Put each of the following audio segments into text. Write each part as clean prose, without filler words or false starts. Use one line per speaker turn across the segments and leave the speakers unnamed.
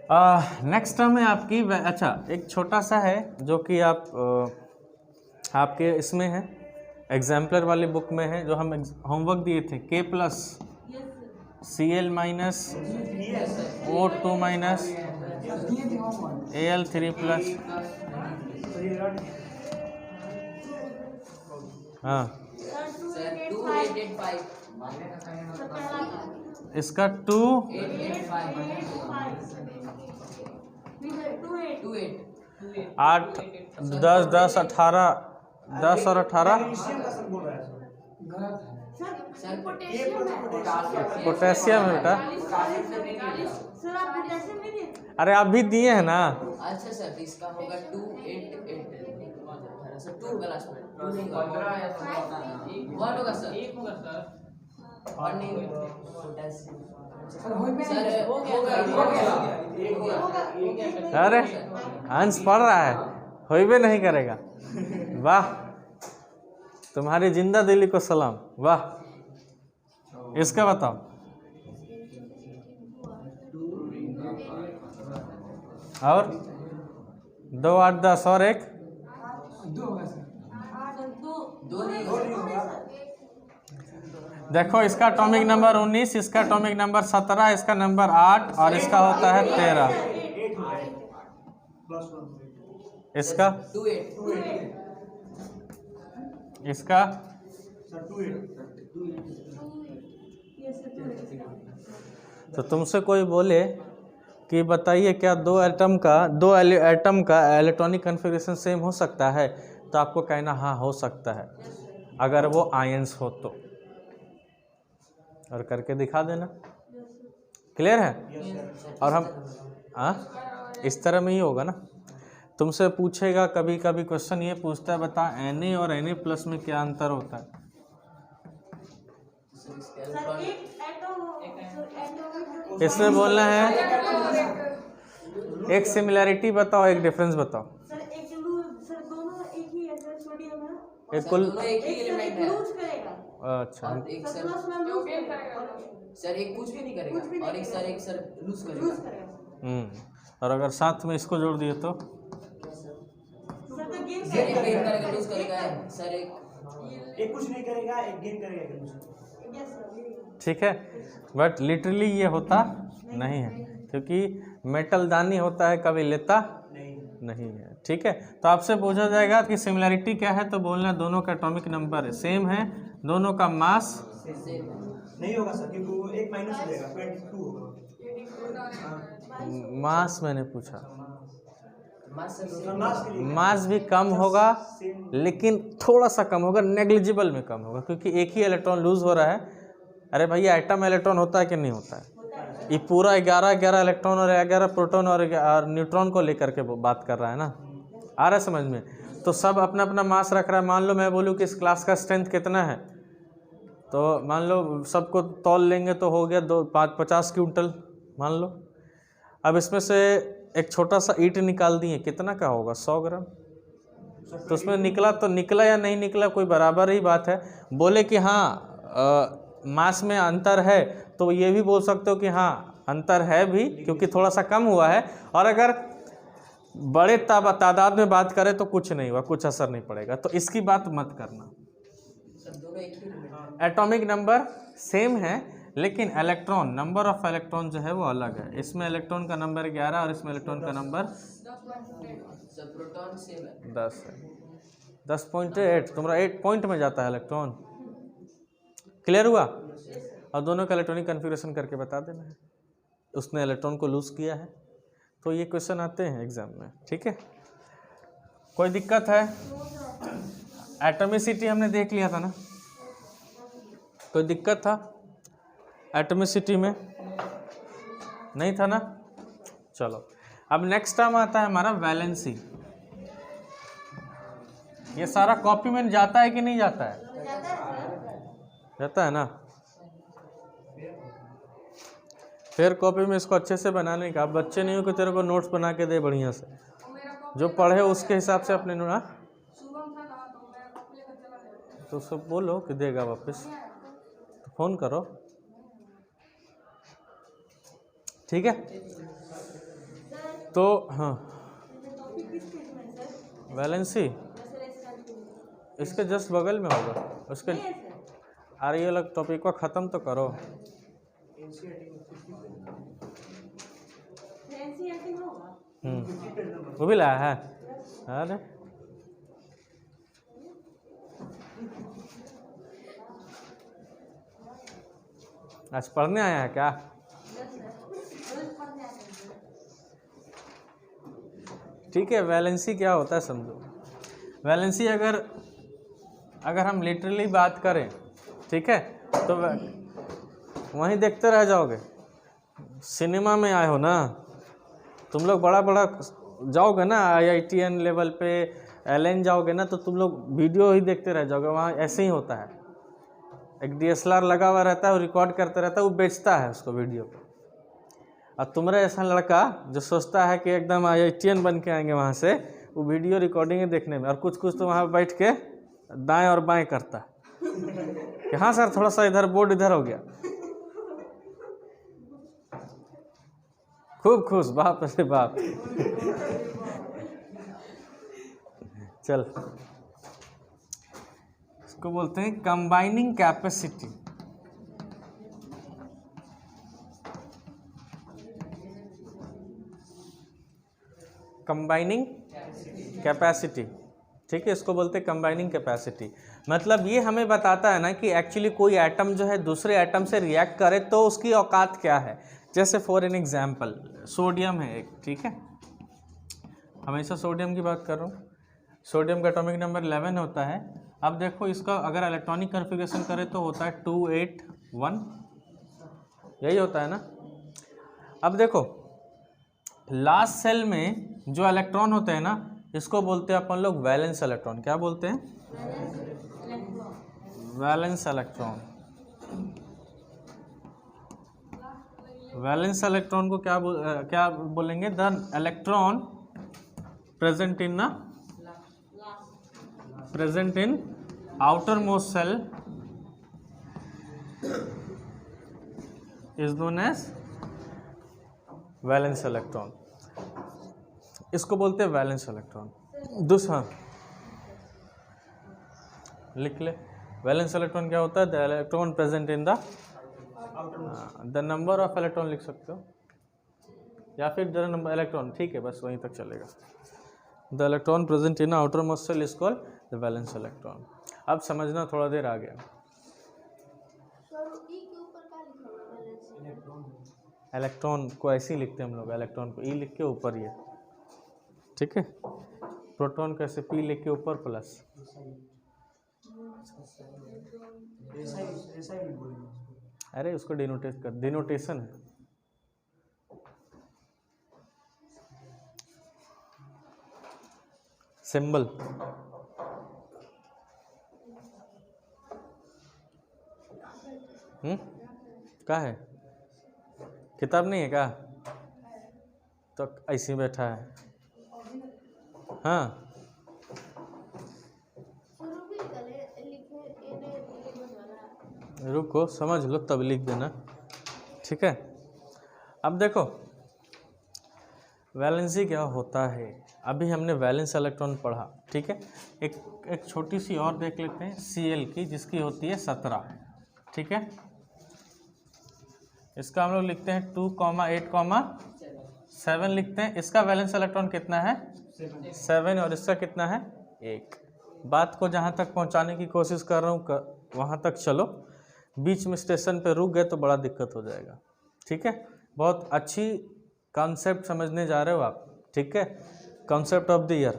Next term है आपकी, अच्छा एक छोटा सा है जो कि आप आपके इसमें है, एग्जाम्पलर वाली बुक में है, जो हम होमवर्क दिए थे, K plus Cl minus O2 minus Al3 plus, हाँ इसका 2 8 10 10 18 10 और 18 पोटेशियम है बेटा। अरे आप भी दिए हैं ना।
अच्छा सर, इसका होगा 2 8 8 सर, 2 होगा लास्ट में, 2 नहीं होगा, 1 होगा सर, 1 होगा सर, और नहीं पोटेशियम सर, हो गया।
अरे अंश पढ़ रहा है, होइबे नहीं करेगा। वाह, तुम्हारी जिंदा दिली को सलाम, वाह। इसका बताओ, और 2 8 10 और एक
2 नहीं होगा।
देखो, इसका एटॉमिक नंबर 19, इसका एटॉमिक नंबर 17, इसका नंबर 8 और इसका होता है 13। इसका
2 8
इसका तो तुमसे कोई बोले कि बताइए क्या दो एटम का इलेक्ट्रॉनिक कन्फिग्रेशन सेम हो सकता है, तो आपको कहना हाँ हो सकता है, अगर वो आयंस हो तो, और करके दिखा देना। क्लियर है? और हम इस तरह में ही होगा ना। तुमसे पूछेगा कभी कभी क्वेश्चन ये पूछता है, बता Na और Na प्लस में क्या अंतर होता है। इसमें बोलना है एक सिमिलैरिटी बताओ, एक डिफरेंस बताओ। एक कुल
एक ही एलिमेंट है।
अच्छा,
एक सर एक कुछ भी नहीं करेगा, और एक सर लूज करेगा।
और अगर साथ में इसको जोड़ दिए तो
सर एक गेन करेगा, लूज करेगा, सर एक
कुछ नहीं करेगा, एक गेन करेगा।
ठीक है, बट लिटरली ये होता नहीं है, क्योंकि मेटल दानी होता है, कभी लेता नहीं है। ठीक है, तो आपसे पूछा जाएगा कि सिमिलैरिटी क्या है, तो बोलना दोनों का एटॉमिक नंबर सेम है, दोनों का मास
नहीं होगा सर, क्योंकि वो एक माइनस हो जाएगा, 22 होगा।
मास मैंने पूछा,
मास
मास भी कम होगा, लेकिन थोड़ा सा कम होगा, नेग्लिजिबल में कम होगा, क्योंकि एक ही इलेक्ट्रॉन लूज हो रहा है। अरे भैया, एटम इलेक्ट्रॉन होता है कि नहीं होता है? ये पूरा 11 इलेक्ट्रॉन और 11 प्रोटॉन और न्यूट्रॉन को लेकर के बात कर रहा है ना, आ रहा है समझ में? तो सब अपना अपना मास रख रहा है। मान लो मैं बोलूँ कि इस क्लास का स्ट्रेंथ कितना है, तो मान लो सबको तौल लेंगे तो हो गया 50 क्विंटल मान लो। अब इसमें से एक छोटा सा ईंट निकाल दिए, कितना का होगा? 100 ग्राम। तो उसमें निकला तो निकला या नहीं निकला, कोई बराबर ही बात है। बोले कि हाँ मास में अंतर है, तो ये भी बोल सकते हो कि हाँ अंतर है भी, क्योंकि थोड़ा सा कम हुआ है। और अगर बड़े तादाद में बात करें तो कुछ नहीं हुआ, कुछ असर नहीं पड़ेगा, तो इसकी बात मत करना। एटॉमिक नंबर सेम है, लेकिन इलेक्ट्रॉन, नंबर ऑफ इलेक्ट्रॉन जो है वो अलग है। इसमें इलेक्ट्रॉन का नंबर 11 और इसमें इलेक्ट्रॉन का नंबर 10 है। 10.8, तुम्हारा 8 पॉइंट में जाता है इलेक्ट्रॉन। क्लियर हुआ? और दोनों का इलेक्ट्रॉनिक कन्फिग्रेशन करके बता देना है, उसने इलेक्ट्रॉन को लूज किया है। तो ये क्वेश्चन आते हैं एग्जाम में। ठीक है, कोई दिक्कत है? एटॉमिसिटी हमने देख लिया था ना, कोई दिक्कत था एटॉमिसिटी में? नहीं था ना। चलो, अब नेक्स्ट टर्म आता है हमारा वैलेंसी। ये सारा कॉपी में जाता है कि नहीं जाता है? जाता है ना। फिर कॉपी में इसको अच्छे से बनाने का, बच्चे नहीं हो कि तेरे को नोट्स बना के दे बढ़िया से, जो पढ़े उसके हिसाब से अपने नोट, तो उसको बोलो कि देगा वापस, तो फ़ोन करो। ठीक है, तो हाँ वैलेंसी इसके जस्ट बगल में होगा उसके। अरे ये अलग टॉपिक को ख़त्म तो करो। वो भी लाया है। अरे आज पढ़ने आया है क्या? ठीक है, वैलेंसी क्या होता है समझो। वैलेंसी अगर हम लिटरली बात करें, ठीक है, तो वहीं देखते रह जाओगे। सिनेमा में आए हो ना तुम लोग, बड़ा बड़ा जाओगे ना IITN लेवल पे, LN जाओगे ना, तो तुम लोग वीडियो ही देखते रह जाओगे। वहाँ ऐसे ही होता है, एक DSLR लगा हुआ रहता है, वो रिकॉर्ड करते रहता है, वो बेचता है उसको वीडियो को। और तुम्हारा ऐसा लड़का जो सोचता है कि एकदम IITN बन के आएंगे वहाँ से, वो वीडियो रिकॉर्डिंग देखने में, और कुछ तो वहाँ बैठ के दाएं और बाएं करता है कि हाँ सर थोड़ा सा इधर बोर्ड इधर हो गया, खूब खुश, बाप रे बाप। चल, इसको बोलते हैं कंबाइनिंग कैपेसिटी। कंबाइनिंग कैपेसिटी, ठीक है, इसको बोलते हैं कंबाइनिंग कैपेसिटी। मतलब ये हमें बताता है ना कि एक्चुअली कोई एटम जो है दूसरे एटम से रिएक्ट करे तो उसकी औकात क्या है। जैसे फॉर एन एग्जाम्पल सोडियम है एक, ठीक है, हमेशा सोडियम की बात कर रहा हूँ। सोडियम का एटॉमिक नंबर 11 होता है। अब देखो इसका अगर इलेक्ट्रॉनिक कन्फिगरेशन करे तो होता है 281, यही होता है ना। अब देखो लास्ट सेल में जो इलेक्ट्रॉन होते हैं ना, इसको बोलते हैं अपन लोग वैलेंस इलेक्ट्रॉन। क्या बोलते हैं? Valence electron. वैलेंस इलेक्ट्रॉन को क्या बोलेंगे? The electron present in outer most shell is known as valence electron. इसको बोलते हैं वैलेंस इलेक्ट्रॉन। दूसरा लिख ले, वैलेंस इलेक्ट्रॉन क्या होता है? The electron present in the number of electron लिख सकते हो, या फिर द नंबर इलेक्ट्रॉन, ठीक है, बस वहीं तक चलेगा। The electron present in outer most shell is called the valence electron. अब समझना थोड़ा देर आ गया। इलेक्ट्रॉन को ऐसे ही लिखते हैं हम लोग, इलेक्ट्रॉन को ई लिख के ऊपर ये, ठीक है। प्रोटॉन को ऐसे पी लिख के ऊपर प्लस। अरे उसको डिनोटेट कर, डिनोटेशन है। सिंबल क्या है? किताब नहीं है क्या? तो ऐसे ही बैठा है। हाँ रुको, समझ लो तब लिख देना, ठीक है। अब देखो वैलेंसी क्या होता है। अभी हमने वैलेंस इलेक्ट्रॉन पढ़ा, ठीक है। एक छोटी सी और देख लेते हैं Cl की, जिसकी होती है 17, ठीक है। इसका हम लोग लिखते हैं 2,8,7 लिखते हैं। इसका वैलेंस इलेक्ट्रॉन कितना है? 7, और इसका कितना है? 1। बात को जहाँ तक पहुँचाने की कोशिश कर रहा हूँ वहाँ तक चलो, बीच में स्टेशन पे रुक गए तो बड़ा दिक्कत हो जाएगा, ठीक है। बहुत अच्छी कॉन्सेप्ट समझने जा रहे हो आप, ठीक है, कॉन्सेप्ट ऑफ द ईयर।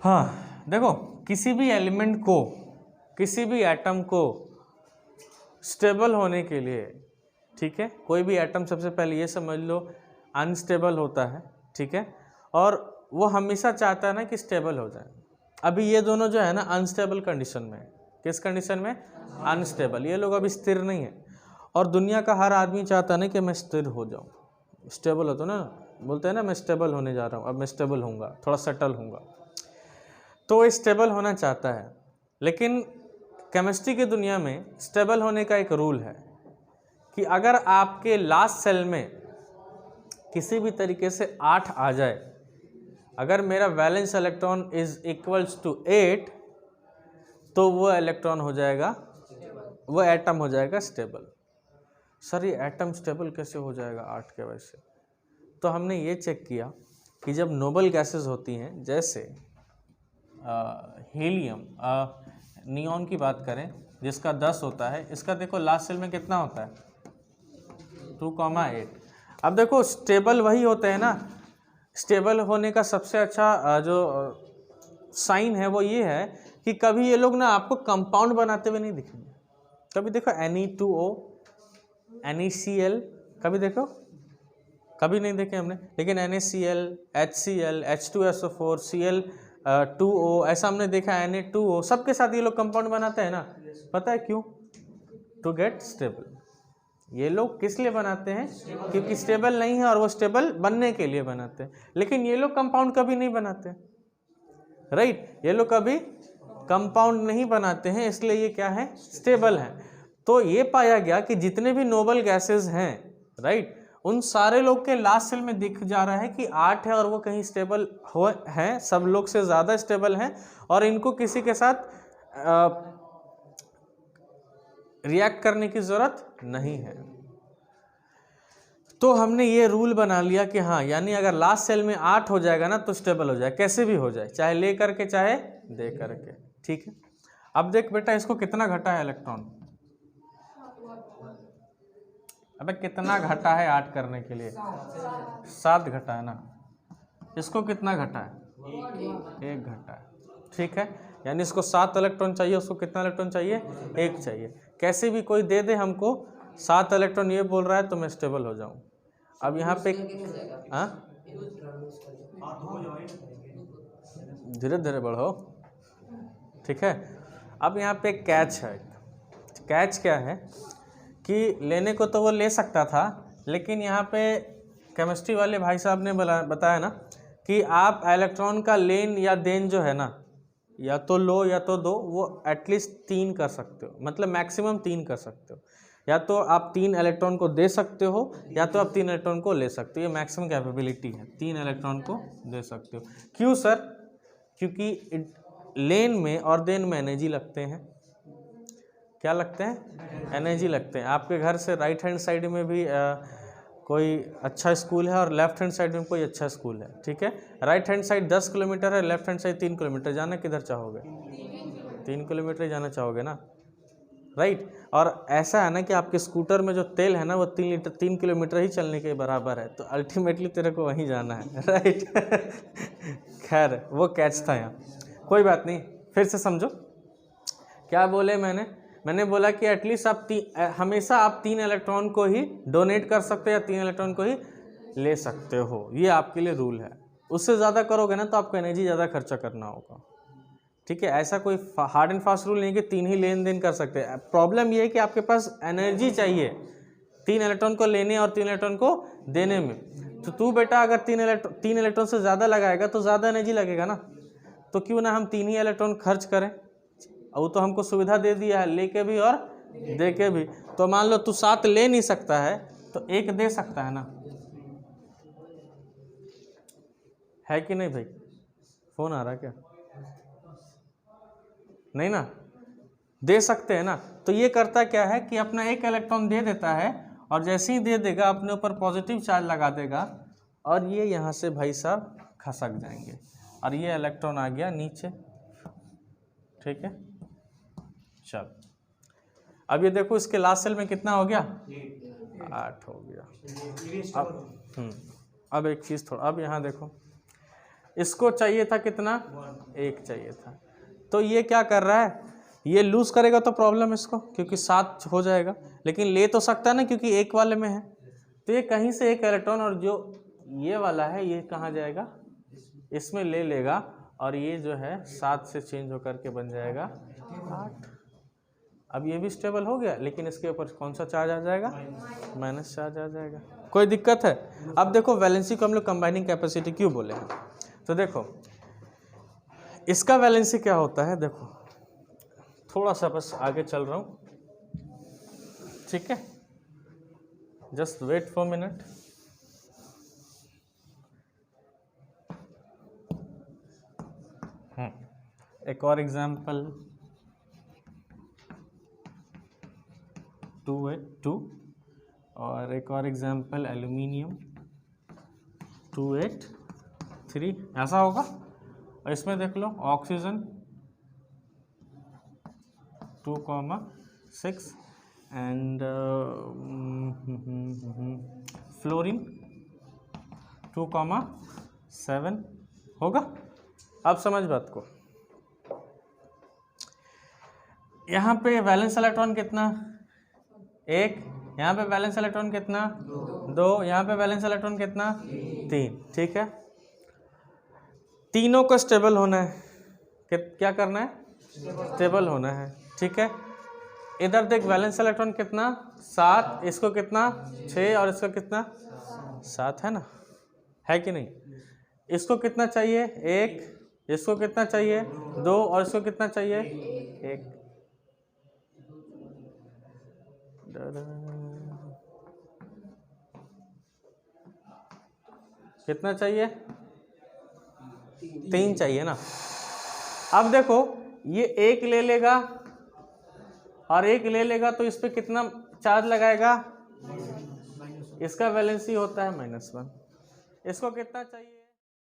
हाँ देखो, किसी भी एलिमेंट को, किसी भी एटम को स्टेबल होने के लिए, ठीक है, कोई भी एटम सबसे पहले ये समझ लो अनस्टेबल होता है, ठीक है, और वो हमेशा चाहता है ना कि स्टेबल हो जाए। अभी ये दोनों जो है ना अनस्टेबल कंडीशन में, किस कंडीशन में? अनस्टेबल। ये लोग अभी स्थिर नहीं है, और दुनिया का हर आदमी चाहता है ना कि मैं स्थिर हो जाऊँ, स्टेबल हो तो ना, बोलते हैं ना मैं स्टेबल होने जा रहा हूँ, अब मैं स्टेबल होऊंगा, थोड़ा सेटल होऊंगा, तो वो स्टेबल होना चाहता है। लेकिन केमिस्ट्री की दुनिया में स्टेबल होने का एक रूल है कि अगर आपके लास्ट सेल में किसी भी तरीके से 8 आ जाए, अगर मेरा valence electron is equals to 8, तो वो इलेक्ट्रॉन हो जाएगा, वो एटम हो जाएगा स्टेबल। सर ये एटम स्टेबल कैसे हो जाएगा 8 के वजह से? तो हमने ये चेक किया कि जब नोबल गैसेस होती हैं, जैसे हीलियम, नियॉन की बात करें जिसका 10 होता है, इसका देखो लास्ट सेल में कितना होता है 2,8। अब देखो स्टेबल वही होते हैं ना, स्टेबल होने का सबसे अच्छा जो साइन है वो ये है कि कभी ये लोग ना आपको कंपाउंड बनाते हुए नहीं दिखेंगे। कभी देखो Ne2O, NeCl, कभी देखो, कभी नहीं देखे हमने, लेकिन NaCl, HCl, H2SO4, Cl2O, ऐसा हमने देखा Na2O, सबके साथ ये लोग कंपाउंड बनाते हैं ना। पता है क्यों? To get stable. ये लोग किस लिए बनाते हैं? क्योंकि स्टेबल नहीं है और वो स्टेबल बनने के लिए बनाते हैं। लेकिन ये लोग कंपाउंड कभी नहीं बनाते, राइट? ये लोग कभी कंपाउंड नहीं बनाते हैं, इसलिए ये क्या है? स्टेबल है। तो ये पाया गया कि जितने भी नोबल गैसेस हैं, राइट, उन सारे लोग के लास्ट सेल में दिख जा रहा है कि 8 है और वो कहीं स्टेबल हो हैं, सब लोग से ज़्यादा स्टेबल हैं और इनको किसी के साथ रिएक्ट करने की ज़रूरत नहीं है। तो हमने ये रूल बना लिया कि हाँ, यानी अगर लास्ट सेल में 8 हो जाएगा ना तो स्टेबल हो जाए, कैसे भी हो जाए, चाहे ले करके चाहे दे करके, ठीक है। अब देख बेटा, इसको कितना घटा है इलेक्ट्रॉन? अबे कितना घटा है 8 करने के लिए? 7 घटा है ना। इसको कितना घटा है? 1 घटा है, ठीक है। यानी इसको 7 इलेक्ट्रॉन चाहिए, उसको कितना इलेक्ट्रॉन चाहिए? 1 चाहिए। कैसे भी कोई दे दे हमको 7 इलेक्ट्रॉन, ये बोल रहा है तो मैं स्टेबल हो जाऊं। अब यहाँ पे हाँ, धीरे धीरे बढ़ो, ठीक है। अब यहाँ पे कैच है। कैच क्या है कि लेने को तो वो ले सकता था, लेकिन यहाँ पे केमिस्ट्री वाले भाई साहब ने बताया ना कि आप इलेक्ट्रॉन का लेन या देन जो है ना, या तो लो या तो दो, वो एटलीस्ट 3 कर सकते हो, मतलब मैक्सिमम 3 कर सकते हो। या तो आप 3 इलेक्ट्रॉन को दे सकते हो या तो आप 3 इलेक्ट्रॉन को ले सकते हो। ये मैक्सिमम कैपेबिलिटी है, 3 इलेक्ट्रॉन को दे सकते हो। क्यों सर? क्योंकि लेन में और देन में एनर्जी लगते हैं। क्या लगते हैं? एनर्जी लगते हैं। आपके घर से राइट हैंड साइड में भी कोई अच्छा स्कूल है और लेफ्ट हैंड साइड में कोई अच्छा स्कूल है, ठीक है। राइट हैंड साइड 10 किलोमीटर है, लेफ्ट हैंड साइड 3 किलोमीटर। जाना किधर चाहोगे? 3 किलोमीटर ही जाना चाहोगे ना, राइट। और ऐसा है ना कि आपके स्कूटर में जो तेल है ना वो 3 किलोमीटर ही चलने के बराबर है, तो अल्टीमेटली तेरे को वहीं जाना है, राइट। खैर वो कैच था यहाँ, कोई बात नहीं, फिर से समझो क्या बोले मैंने बोला कि एटलीस्ट आप हमेशा आप 3 इलेक्ट्रॉन को ही डोनेट कर सकते हो या 3 इलेक्ट्रॉन को ही ले सकते हो, ये आपके लिए रूल है। उससे ज़्यादा करोगे ना तो आपको एनर्जी ज़्यादा खर्चा करना होगा, ठीक है। ऐसा कोई हार्ड एंड फास्ट रूल नहीं कि 3 ही लेन देन कर सकते हैं। प्रॉब्लम ये है कि आपके पास एनर्जी चाहिए 3 इलेक्ट्रॉन को लेने और 3 इलेक्ट्रॉन को देने में। तो तू बेटा अगर 3 इलेक्ट्रॉन से ज़्यादा लगाएगा तो ज़्यादा एनर्जी लगेगा ना, तो क्यों ना हम 3 ही इलेक्ट्रॉन खर्च करें। वो तो हमको सुविधा दे दिया है, लेके भी और दे के भी। तो मान लो तू 7 ले नहीं सकता है तो 1 दे सकता है ना, है कि नहीं भाई? फोन आ रहा है क्या? नहीं ना, दे सकते हैं ना। तो ये करता क्या है कि अपना 1 इलेक्ट्रॉन दे देता है और जैसे ही दे देगा अपने ऊपर पॉजिटिव चार्ज लगा देगा और ये यहाँ से भाई साहब खसक जाएंगे और ये इलेक्ट्रॉन आ गया नीचे, ठीक है। चल अब ये देखो इसके लास्ट सेल में कितना हो गया? 8 हो गया। अब एक चीज़ थोड़ा, अब यहाँ देखो, इसको चाहिए था कितना? 1 चाहिए था। तो ये क्या कर रहा है? ये लूज करेगा तो प्रॉब्लम इसको, क्योंकि 7 हो जाएगा, लेकिन ले तो सकता है ना क्योंकि 1 वाले में है। तो ये कहीं से 1 इलेक्ट्रॉन और जो ये वाला है ये कहाँ जाएगा? इसमें ले लेगा और ये जो है 7 से चेंज होकर के बन जाएगा 8। अब ये भी स्टेबल हो गया, लेकिन इसके ऊपर कौन सा चार्ज आ जाएगा? माइनस चार्ज आ जाएगा। कोई दिक्कत है? अब देखो वैलेंसी को हम लोग कंबाइनिंग कैपेसिटी क्यों बोले हैं, तो देखो इसका वैलेंसी क्या होता है। देखो थोड़ा सा बस आगे चल रहा हूँ, ठीक है, जस्ट वेट फॉर मिनट। एक और एग्जाम्पल 282 और एक और एग्जाम्पल एल्यूमिनियम 283 ऐसा होगा। और इसमें देख लो ऑक्सीजन 2,6 एंड फ्लोरीन 2,7 होगा। अब समझ बात को, यहाँ पे वैलेंस इलेक्ट्रॉन कितना, एक, यहाँ पे वैलेंस इलेक्ट्रॉन कितना, दो, यहाँ पे वैलेंस इलेक्ट्रॉन कितना, तीन। ठीक है, तीनों को स्टेबल होना है, क्या करना है, स्टेबल होना है। ठीक है, इधर देख वैलेंस इलेक्ट्रॉन कितना, 7, इसको कितना 6 और इसको कितना 7 है ना, है कि नहीं। इसको कितना चाहिए, 1, इसको कितना चाहिए 2 और इसको कितना चाहिए 1। कितना चाहिए, 3 चाहिए ना। अब देखो ये 1 ले लेगा और 1 ले लेगा तो इस पे कितना चार्ज लगाएगा, इसका वैलेंसी होता है -1। इसको कितना चाहिए।